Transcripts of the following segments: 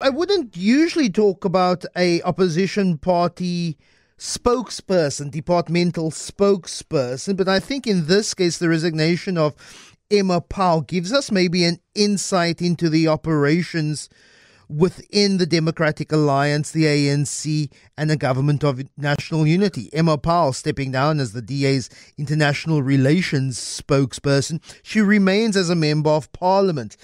I wouldn't usually talk about a opposition party spokesperson, departmental spokesperson, but I think in this case the resignation of Emma Powell gives us maybe an insight into the operations within the Democratic Alliance, the ANC, and the Government of National Unity. Emma Powell stepping down as the DA's international relations spokesperson. She remains as a member of Parliament.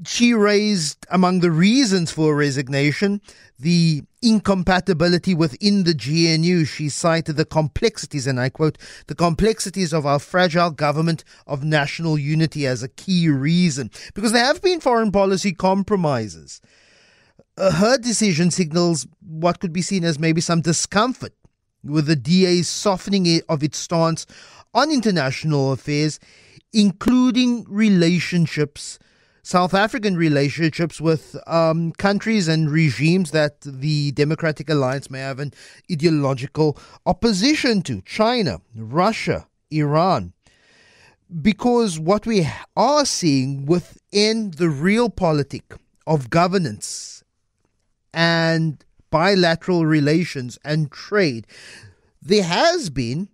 She raised, among the reasons for resignation, the incompatibility within the GNU. She cited the complexities, and I quote, the complexities of our fragile government of national unity as a key reason, because there have been foreign policy compromises. Her decision signals what could be seen as maybe some discomfort with the DA's softening of its stance on international affairs, including relationships, South African relationships with countries and regimes that the Democratic Alliance may have an ideological opposition to. China, Russia, Iran. Because what we are seeing within the real politic of governance and bilateral relations and trade, there has been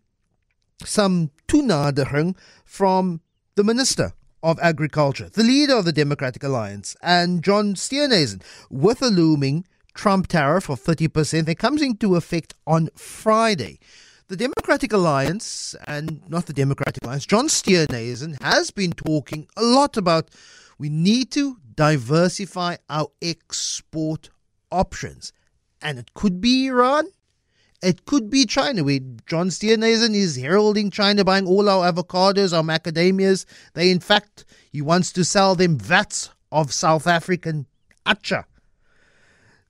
some toenadering from the Minister of Agriculture, the leader of the Democratic Alliance, and John Steenhuisen, with a looming Trump tariff of 30% that comes into effect on Friday. The Democratic Alliance, and not the Democratic Alliance, John Steenhuisen has been talking a lot about we need to diversify our export options. And it could be Iran, it could be China, where John Steenhuisen is heralding China buying all our avocados, our macadamias. He wants to sell them vats of South African acha.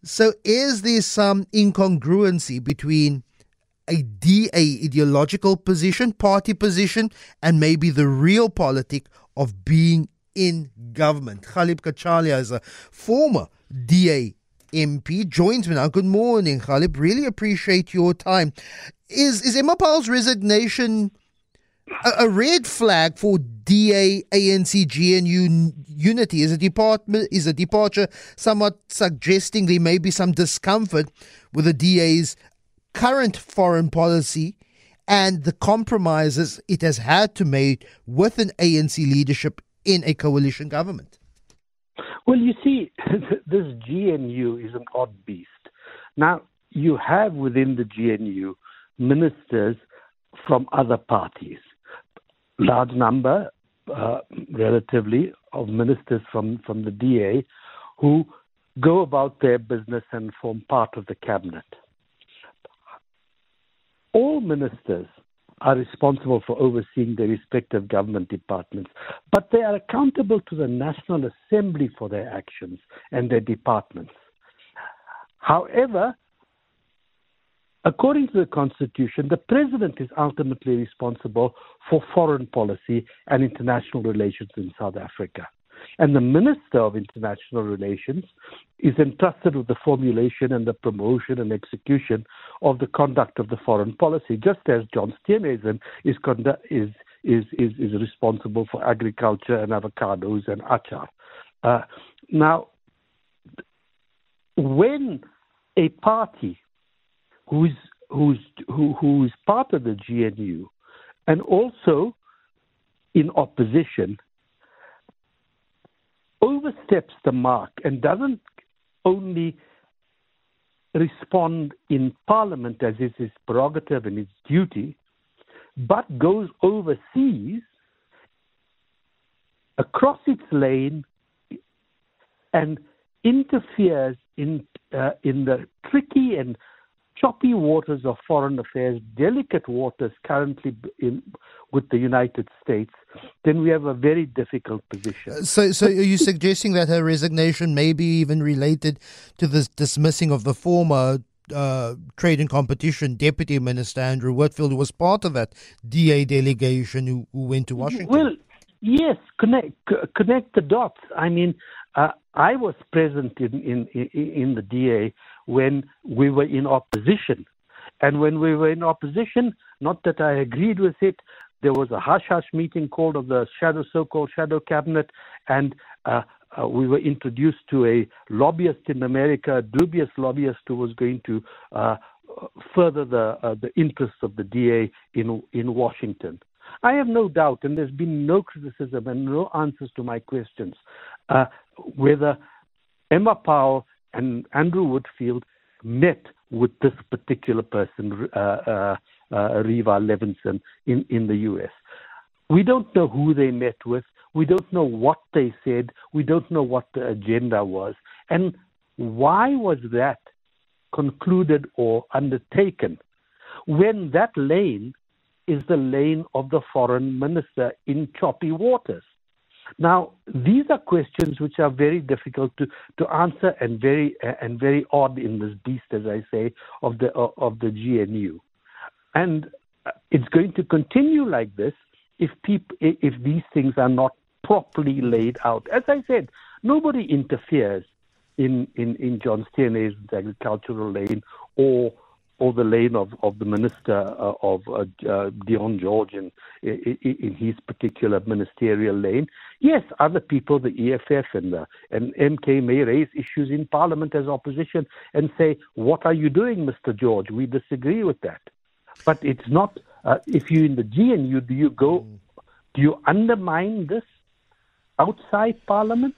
So is there some incongruency between a DA ideological position, party position, and maybe the real politic of being in government? Ghaleb Cachalia is a former DA MP, joins me now. Good morning, Ghaleb. Really appreciate your time. Is Emma Powell's resignation a red flag for DA, ANC, GNU unity? Is a departure somewhat suggesting there may be some discomfort with the DA's current foreign policy and the compromises it has had to make with an ANC leadership in a coalition government? Well, you see, this GNU is an odd beast. Now, you have within the GNU ministers from other parties. Large number, relatively, of ministers from the DA who go about their business and form part of the cabinet. All ministers are responsible for overseeing their respective government departments, but they are accountable to the National Assembly for their actions and their departments. However, according to the Constitution, the President is ultimately responsible for foreign policy and international relations in South Africa. And the Minister of International Relations is entrusted with the formulation and the promotion and execution of the conduct of the foreign policy, just as John Steenhuisen is responsible for agriculture and avocados and achar. Now, when a party who is part of the GNU and also in opposition oversteps the mark and doesn't only respond in Parliament as is his prerogative and his duty, but goes overseas across its lane and interferes in the tricky and choppy waters of foreign affairs, delicate waters currently with the United States, then we have a very difficult position. So are you suggesting that her resignation may be even related to the dismissing of the former Trade and Competition Deputy Minister Andrew Whitfield, who was part of that DA delegation who went to Washington? Well, yes, connect the dots. I mean, I was present in the DA when we were in opposition. And when we were in opposition, not that I agreed with it, there was a hush-hush meeting called of the so-called shadow cabinet, and we were introduced to a lobbyist in America, a dubious lobbyist who was going to further the interests of the DA in Washington. I have no doubt, and there's been no criticism and no answers to my questions, whether Emma Powell and Andrew Whitfield met with this particular person, Reva Levinson, in the U.S. We don't know who they met with. We don't know what they said. We don't know what the agenda was. And why was that concluded or undertaken when that lane is the lane of the foreign minister in choppy waters? Now, these are questions which are very difficult to answer and very odd in this beast, as I say, of the GNU. And it's going to continue like this if these things are not properly laid out. As I said, nobody interferes in John Steenhuisen's agricultural lane or the lane of the minister of Dion George in his particular ministerial lane. Yes, other people, the EFF and MK, may raise issues in Parliament as opposition and say, "What are you doing, Mr. George? We disagree with that." But it's not. If you're in the GNU, do you undermine this outside Parliament?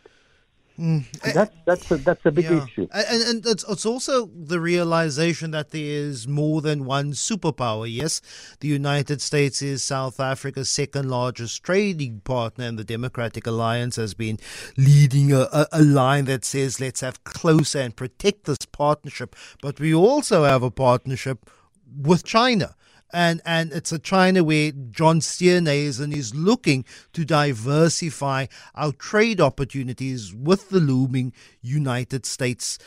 That's a big issue. And it's also the realization that there is more than one superpower. Yes, the United States is South Africa's second largest trading partner, and the Democratic Alliance has been leading a line that says let's have closer and protect this partnership. But we also have a partnership with China. And it's a China where John Steenhuisen is looking to diversify our trade opportunities with the looming United States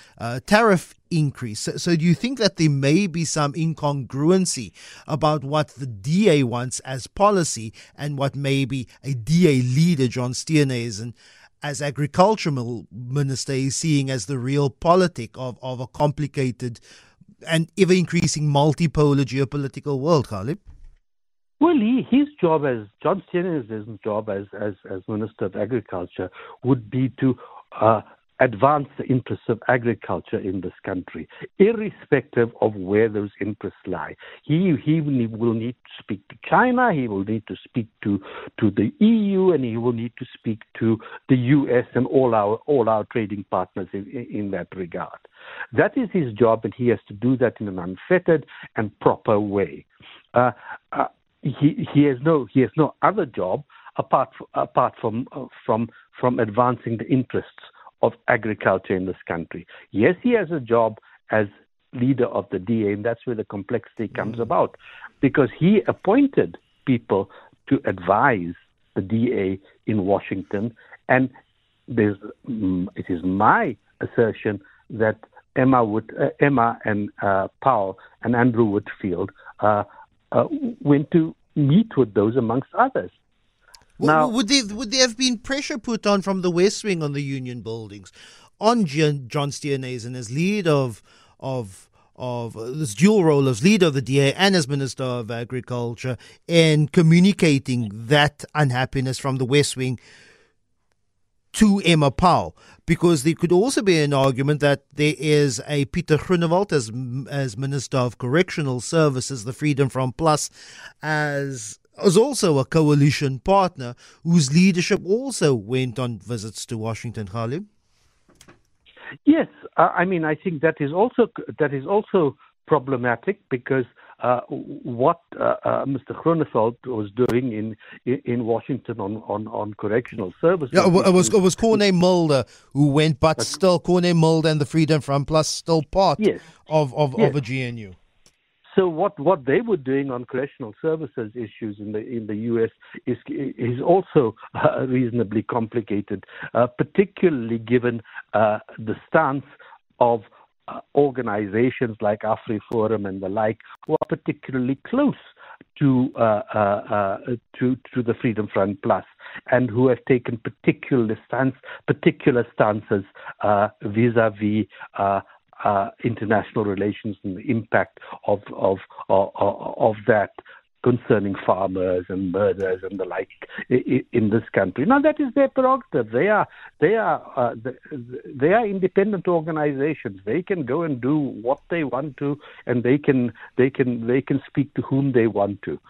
tariff increase. So do you think that there may be some incongruency about what the DA wants as policy and what maybe a DA leader, John Steenhuisen, as agricultural minister, is seeing as the real politic of a complicated and ever-increasing multipolar geopolitical world, Ghaleb? Well, his job as John Steenhuisen's job as Minister of Agriculture would be to advance the interests of agriculture in this country, irrespective of where those interests lie. He will need to speak to China, he will need to speak to the EU, and he will need to speak to the US and all our trading partners in that regard. That is his job, and he has to do that in an unfettered and proper way. He has no other job apart from advancing the interests of agriculture in this country. Yes, he has a job as leader of the DA, and that's where the complexity comes about, because he appointed people to advise the DA in Washington, and it is my assertion that Emma and Powell and Andrew Whitfield went to meet with those amongst others. Now, would there have been pressure put on from the West Wing on the union buildings on John Steenhuisen as lead of this dual role as leader of the DA and as Minister of Agriculture in communicating that unhappiness from the West Wing to Emma Powell? Because there could also be an argument that there is a Pieter Groenewald as Minister of Correctional Services, the Freedom Front Plus, as also a coalition partner whose leadership also went on visits to Washington, Ghaleb. Yes, I think that is also problematic, because what Mr. Groenewald was doing in Washington on correctional services. Yeah, it was Corné Mulder who went, but still Corné Mulder and the Freedom Front Plus still part of a GNU. So what they were doing on correctional services issues in the U.S. is also reasonably complicated, particularly given the stance of organizations like AfriForum and the like, who are particularly close to the Freedom Front Plus, and who have taken particular stances vis-a-vis international relations and the impact of that concerning farmers and murders and the like in this country. Now that is their prerogative. They are independent organizations. They can go and do what they want to, and they can speak to whom they want to.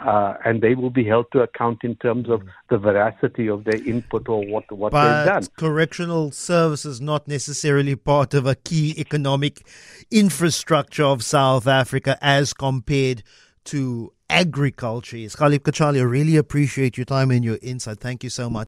And they will be held to account in terms of the veracity of their input or what they've done. But correctional service is not necessarily part of a key economic infrastructure of South Africa as compared to agriculture. Ghaleb Cachalia, really appreciate your time and your insight. Thank you so much.